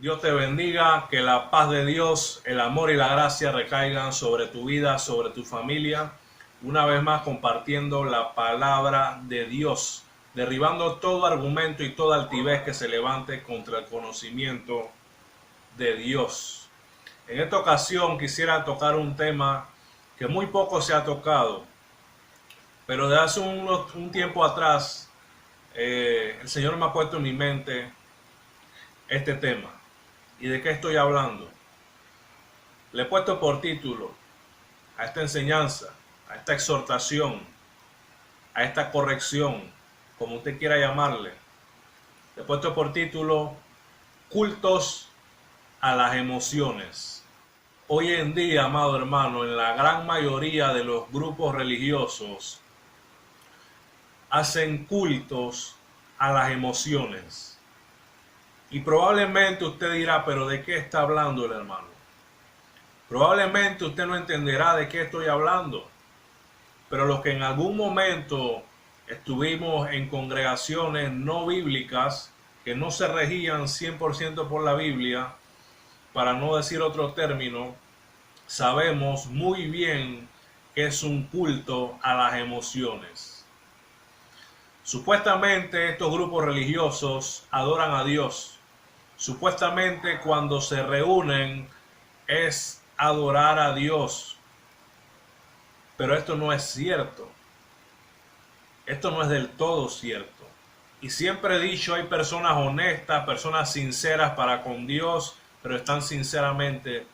Dios te bendiga, que la paz de Dios, el amor y la gracia recaigan sobre tu vida, sobre tu familia. Una vez más compartiendo la palabra de Dios, derribando todo argumento y toda altivez que se levante contra el conocimiento de Dios. En esta ocasión quisiera tocar un tema que muy poco se ha tocado, pero de hace un tiempo atrás el Señor me ha puesto en mi mente este tema. ¿Y de qué estoy hablando? Le he puesto por título a esta enseñanza, a esta exhortación, a esta corrección, como usted quiera llamarle. Le he puesto por título cultos a las emociones. Hoy en día, amado hermano, en la gran mayoría de los grupos religiosos hacen cultos a las emociones. Y probablemente usted dirá, pero ¿de qué está hablando el hermano? Probablemente usted no entenderá de qué estoy hablando. Pero los que en algún momento estuvimos en congregaciones no bíblicas, que no se regían 100% por la Biblia, para no decir otro término, sabemos muy bien que es un culto a las emociones. Supuestamente estos grupos religiosos adoran a Dios. Supuestamente cuando se reúnen es adorar a Dios. Pero esto no es cierto. Esto no es del todo cierto. Y siempre he dicho, hay personas honestas, personas sinceras para con Dios, pero están sinceramente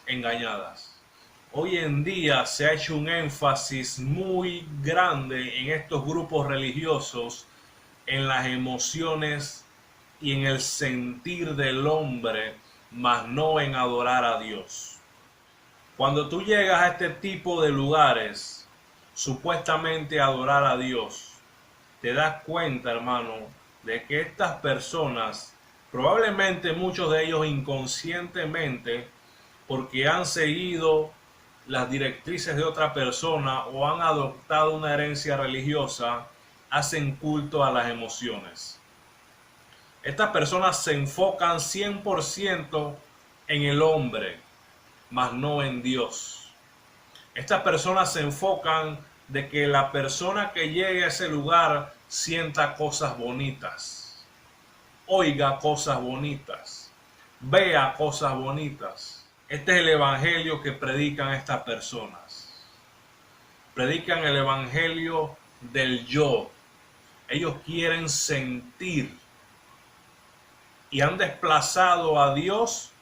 engañadas. Hoy en día se ha hecho un énfasis muy grande en estos grupos religiosos, en las emociones y en el sentir del hombre, mas no en adorar a Dios. Cuando tú llegas a este tipo de lugares, supuestamente a adorar a Dios, te das cuenta, hermano, de que estas personas, probablemente muchos de ellos inconscientemente, porque han seguido las directrices de otra persona o han adoptado una herencia religiosa, hacen culto a las emociones. Estas personas se enfocan 100% en el hombre, mas no en Dios. Estas personas se enfocan de que la persona que llegue a ese lugar sienta cosas bonitas, oiga cosas bonitas, vea cosas bonitas. Este es el evangelio que predican estas personas. Predican el evangelio del yo. Ellos quieren sentir y han desplazado a Dios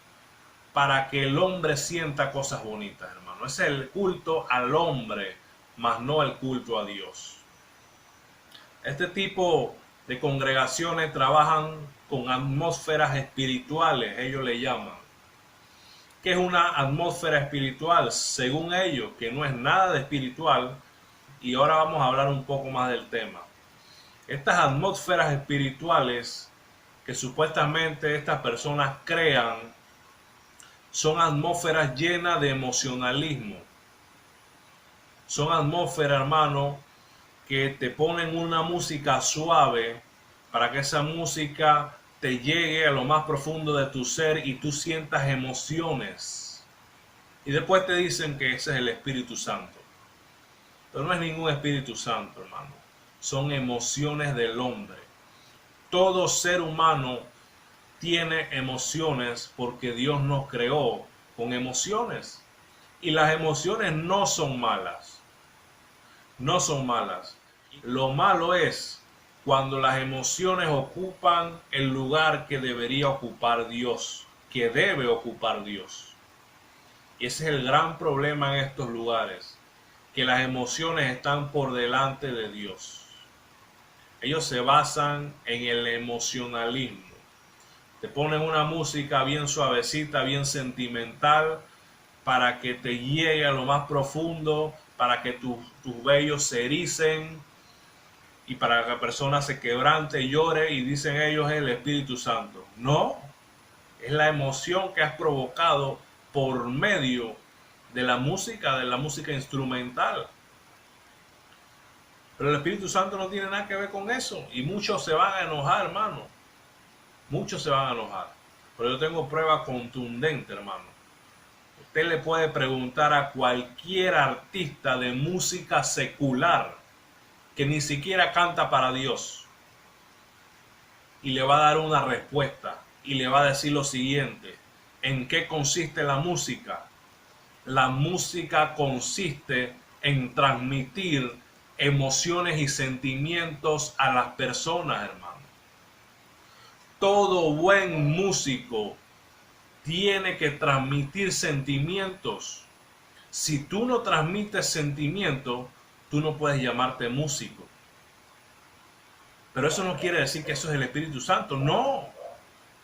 para que el hombre sienta cosas bonitas, hermano. Es el culto al hombre, mas no el culto a Dios. Este tipo de congregaciones trabajan con atmósferas espirituales, ellos le llaman. ¿Qué es una atmósfera espiritual? Según ellos, que no es nada de espiritual, y ahora vamos a hablar un poco más del tema. Estas atmósferas espirituales que supuestamente estas personas crean son atmósferas llenas de emocionalismo. Son atmósferas, hermano, que te ponen una música suave para que esa música te llegue a lo más profundo de tu ser y tú sientas emociones. Y después te dicen que ese es el Espíritu Santo. Pero no es ningún Espíritu Santo, hermano. Son emociones del hombre. Todo ser humano tiene emociones porque Dios nos creó con emociones. Y las emociones no son malas. No son malas. Lo malo es cuando las emociones ocupan el lugar que debería ocupar Dios, que debe ocupar Dios. Y ese es el gran problema en estos lugares, que las emociones están por delante de Dios. Ellos se basan en el emocionalismo. Te ponen una música bien suavecita, bien sentimental, para que te llegue a lo más profundo, para que tus vellos se ericen y para que la persona se quebrante y llore, y dicen ellos es el Espíritu Santo. No, es la emoción que has provocado por medio de la música instrumental. Pero el Espíritu Santo no tiene nada que ver con eso. Y muchos se van a enojar, hermano. Muchos se van a enojar. Pero yo tengo prueba contundente, hermano. Usted le puede preguntar a cualquier artista de música secular que ni siquiera canta para Dios. Y le va a dar una respuesta. Y le va a decir lo siguiente. ¿En qué consiste la música? La música consiste en transmitir emociones y sentimientos a las personas, hermano. Todo buen músico tiene que transmitir sentimientos. Si tú no transmites sentimientos, tú no puedes llamarte músico. Pero eso no quiere decir que eso es el Espíritu Santo. No,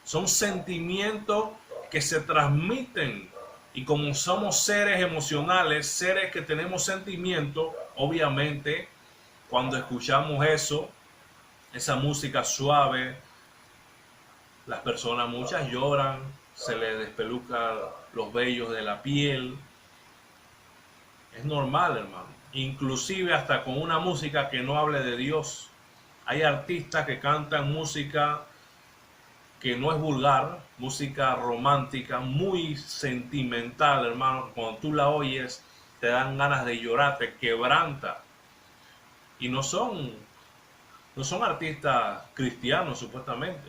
son sentimientos que se transmiten. Y como somos seres emocionales, seres que tenemos sentimientos, obviamente, cuando escuchamos eso, esa música suave, las personas muchas lloran, se les despelucan los vellos de la piel. Es normal, hermano. Inclusive hasta con una música que no hable de Dios. Hay artistas que cantan música que no es vulgar, música romántica, muy sentimental, hermano. Cuando tú la oyes, te dan ganas de llorar, te quebranta. Y no son artistas cristianos, supuestamente.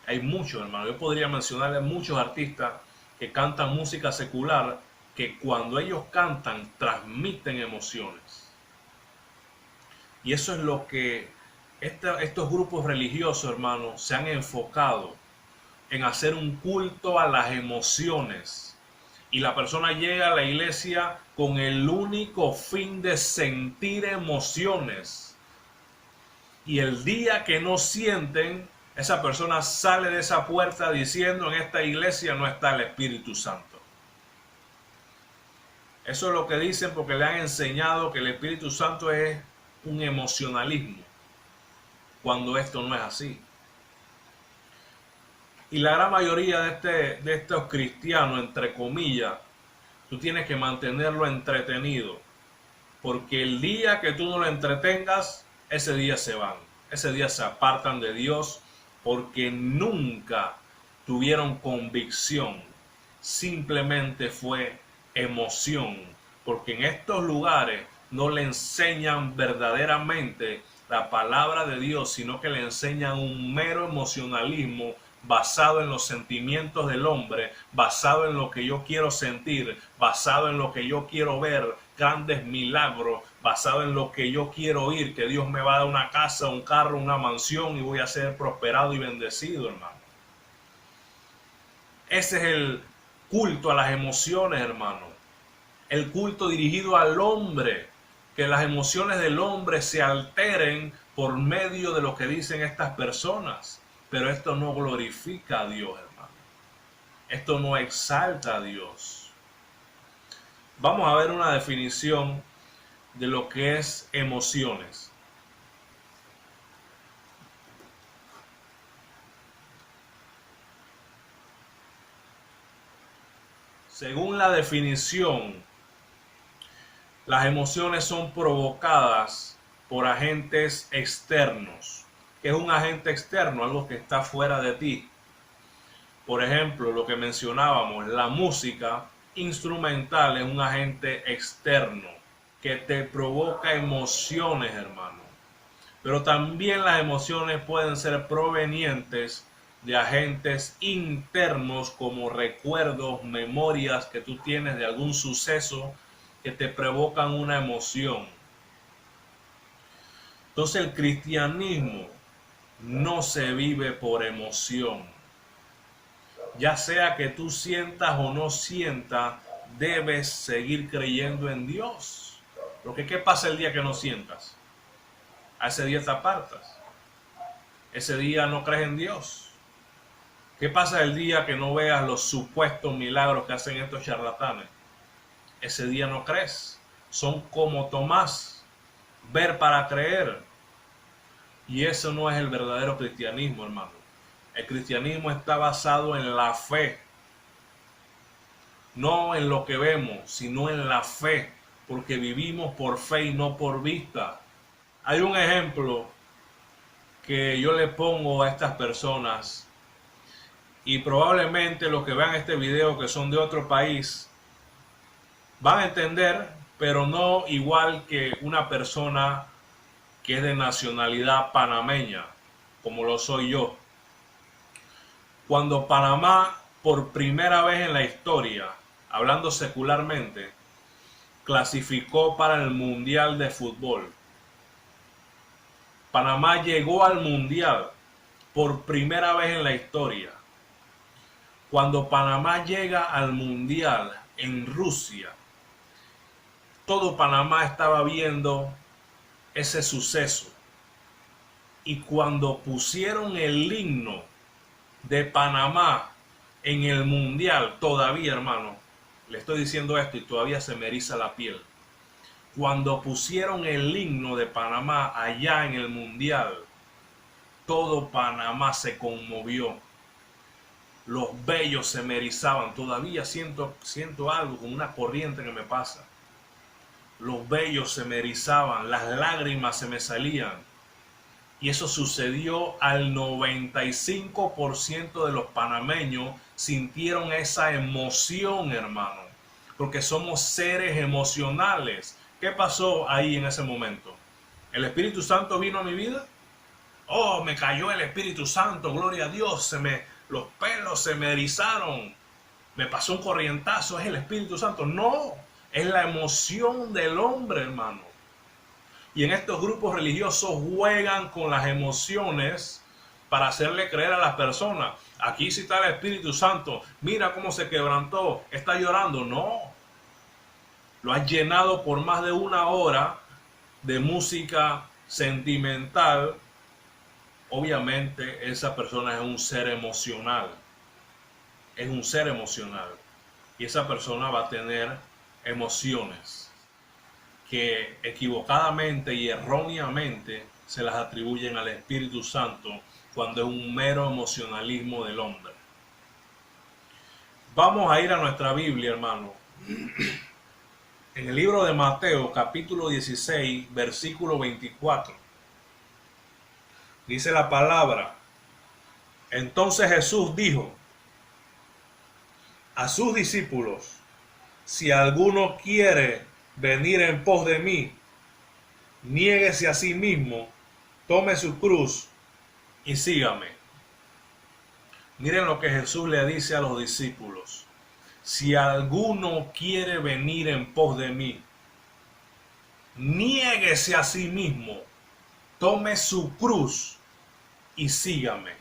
Hay muchos, hermano. Yo podría mencionarle muchos artistas que cantan música secular, que cuando ellos cantan, transmiten emociones. Y eso es lo que estos grupos religiosos, hermanos, se han enfocado en hacer un culto a las emociones. Y la persona llega a la iglesia con el único fin de sentir emociones. Y el día que no sienten, esa persona sale de esa puerta diciendo: en esta iglesia no está el Espíritu Santo. Eso es lo que dicen porque le han enseñado que el Espíritu Santo es un emocionalismo, cuando esto no es así. Y la gran mayoría de estos cristianos, entre comillas, tú tienes que mantenerlo entretenido, porque el día que tú no lo entretengas, ese día se van, ese día se apartan de Dios, porque nunca tuvieron convicción, simplemente fue emoción, porque en estos lugares no le enseñan verdaderamente la palabra de Dios, sino que le enseñan un mero emocionalismo basado en los sentimientos del hombre, basado en lo que yo quiero sentir, basado en lo que yo quiero ver, grandes milagros, basado en lo que yo quiero oír, que Dios me va a dar una casa, un carro, una mansión y voy a ser prosperado y bendecido, hermano. Ese es el culto a las emociones, hermano. El culto dirigido al hombre, que las emociones del hombre se alteren por medio de lo que dicen estas personas. Pero esto no glorifica a Dios, hermano. Esto no exalta a Dios. Vamos a ver una definición de lo que es emociones. Según la definición, las emociones son provocadas por agentes externos. ¿Qué es un agente externo? Algo que está fuera de ti. Por ejemplo, lo que mencionábamos, la música instrumental es un agente externo que te provoca emociones, hermano. Pero también las emociones pueden ser provenientes de agentes internos como recuerdos, memorias que tú tienes de algún suceso que te provocan una emoción. Entonces el cristianismo no se vive por emoción. Ya sea que tú sientas o no sientas, debes seguir creyendo en Dios. Porque ¿qué pasa el día que no sientas? A ese día te apartas. Ese día no crees en Dios. ¿Qué pasa el día que no veas los supuestos milagros que hacen estos charlatanes? Ese día no crees. Son como Tomás, ver para creer. Y eso no es el verdadero cristianismo, hermano. El cristianismo está basado en la fe. No en lo que vemos, sino en la fe. Porque vivimos por fe y no por vista. Hay un ejemplo que yo le pongo a estas personas y probablemente los que vean este video que son de otro país van a entender, pero no igual que una persona que es de nacionalidad panameña, como lo soy yo. Cuando Panamá, por primera vez en la historia, hablando secularmente, clasificó para el Mundial de Fútbol. Panamá llegó al Mundial por primera vez en la historia. Cuando Panamá llega al Mundial en Rusia, todo Panamá estaba viendo ese suceso. Y cuando pusieron el himno de Panamá en el Mundial, todavía, hermano, le estoy diciendo esto y todavía se me eriza la piel. Cuando pusieron el himno de Panamá allá en el Mundial, todo Panamá se conmovió. Los vellos se me erizaban. Todavía siento algo, como una corriente que me pasa. Los vellos se me erizaban, las lágrimas se me salían. Y eso sucedió al 95% de los panameños sintieron esa emoción, hermano. Porque somos seres emocionales. ¿Qué pasó ahí en ese momento? ¿El Espíritu Santo vino a mi vida? Oh, me cayó el Espíritu Santo, gloria a Dios. Los pelos se me erizaron. Me pasó un corrientazo, es el Espíritu Santo. No, es la emoción del hombre, hermano. Y en estos grupos religiosos juegan con las emociones para hacerle creer a las personas. Aquí sí está el Espíritu Santo. Mira cómo se quebrantó. Está llorando. No. Lo has llenado por más de una hora de música sentimental. Obviamente esa persona es un ser emocional. Es un ser emocional. Y esa persona va a tener emociones que equivocadamente y erróneamente se las atribuyen al Espíritu Santo cuando es un mero emocionalismo del hombre. Vamos a ir a nuestra Biblia, hermano. En el libro de Mateo, capítulo 16, versículo 24. Dice la palabra: entonces Jesús dijo a sus discípulos: si alguno quiere venir en pos de mí, niéguese a sí mismo, tome su cruz y sígame. Miren lo que Jesús le dice a los discípulos: si alguno quiere venir en pos de mí, niéguese a sí mismo, tome su cruz y sígame.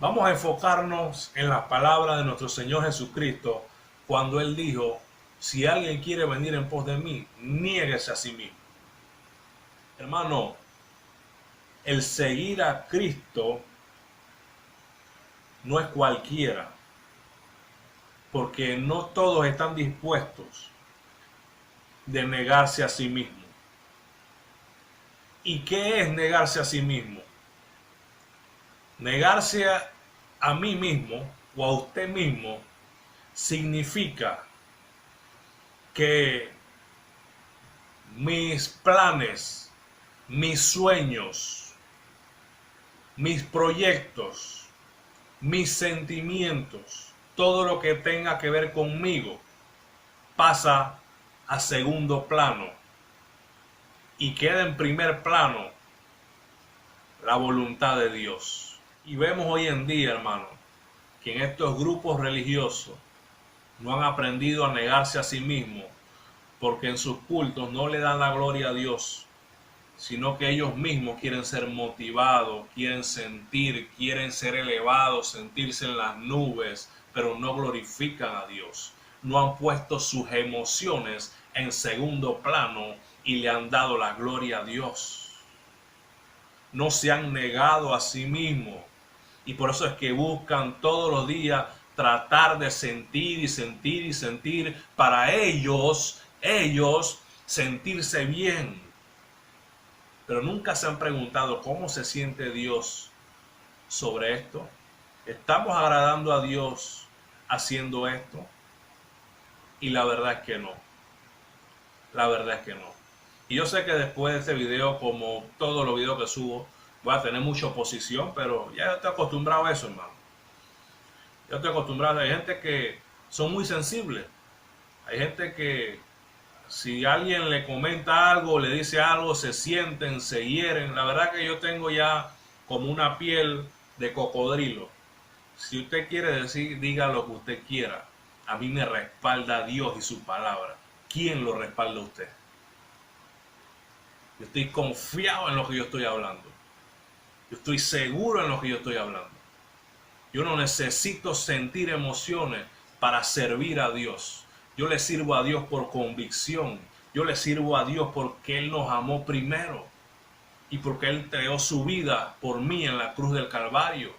Vamos a enfocarnos en las palabras de nuestro Señor Jesucristo cuando Él dijo: si alguien quiere venir en pos de mí, niéguese a sí mismo. Hermano, el seguir a Cristo no es cualquiera, porque no todos están dispuestos de negarse a sí mismo. ¿Y qué es negarse a sí mismo? Negarse a mí mismo o a usted mismo significa que mis planes, mis sueños, mis proyectos, mis sentimientos, todo lo que tenga que ver conmigo pasa a segundo plano y queda en primer plano la voluntad de Dios. Y vemos hoy en día, hermano, que en estos grupos religiosos no han aprendido a negarse a sí mismos, porque en sus cultos no le dan la gloria a Dios, sino que ellos mismos quieren ser motivados, quieren sentir, quieren ser elevados, sentirse en las nubes, pero no glorifican a Dios. No han puesto sus emociones en segundo plano y le han dado la gloria a Dios. No se han negado a sí mismos, y por eso es que buscan todos los días tratar de sentir y sentir y sentir para ellos sentirse bien. Pero nunca se han preguntado cómo se siente Dios sobre esto. ¿Estamos agradando a Dios haciendo esto? Y la verdad es que no. La verdad es que no. Y yo sé que después de este video, como todos los videos que subo, voy a tener mucha oposición, pero ya estoy acostumbrado a eso, hermano. Yo estoy acostumbrado. Hay gente que son muy sensibles. Hay gente que si alguien le comenta algo, le dice algo, se sienten, se hieren. La verdad que yo tengo ya como una piel de cocodrilo. Si usted quiere decir, diga lo que usted quiera. A mí me respalda Dios y su palabra. ¿Quién lo respalda a usted? Yo estoy confiado en lo que yo estoy hablando. Yo estoy seguro en lo que yo estoy hablando. Yo no necesito sentir emociones para servir a Dios. Yo le sirvo a Dios por convicción. Yo le sirvo a Dios porque Él nos amó primero y porque Él entregó su vida por mí en la cruz del Calvario.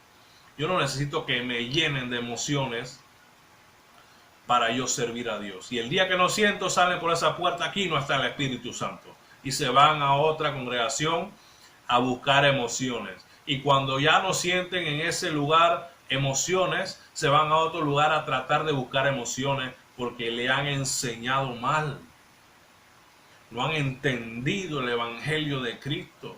Yo no necesito que me llenen de emociones para yo servir a Dios. Y el día que no siento, salen por esa puerta aquí, no está el Espíritu Santo. Y se van a otra congregación a buscar emociones. Y cuando ya no sienten en ese lugar emociones, se van a otro lugar a tratar de buscar emociones porque le han enseñado mal. No han entendido el Evangelio de Cristo.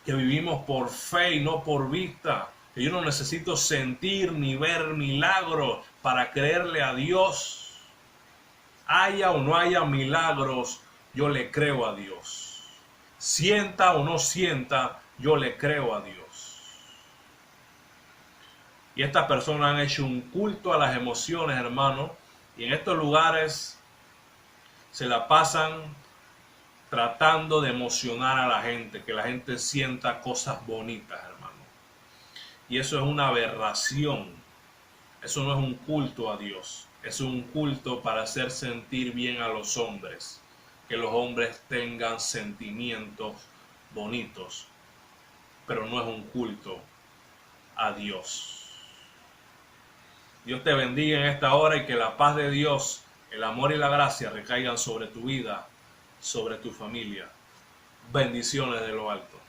Que vivimos por fe y no por vista. Que yo no necesito sentir ni ver milagros para creerle a Dios. Haya o no haya milagros, yo le creo a Dios. Sienta o no sienta, yo le creo a Dios. Y estas personas han hecho un culto a las emociones, hermano. Y en estos lugares se la pasan tratando de emocionar a la gente, que la gente sienta cosas bonitas, hermano. Y eso es una aberración. Eso no es un culto a Dios. Es un culto para hacer sentir bien a los hombres. Que los hombres tengan sentimientos bonitos. Pero no es un culto a Dios. Dios te bendiga en esta hora y que la paz de Dios, el amor y la gracia recaigan sobre tu vida, sobre tu familia. Bendiciones de lo alto.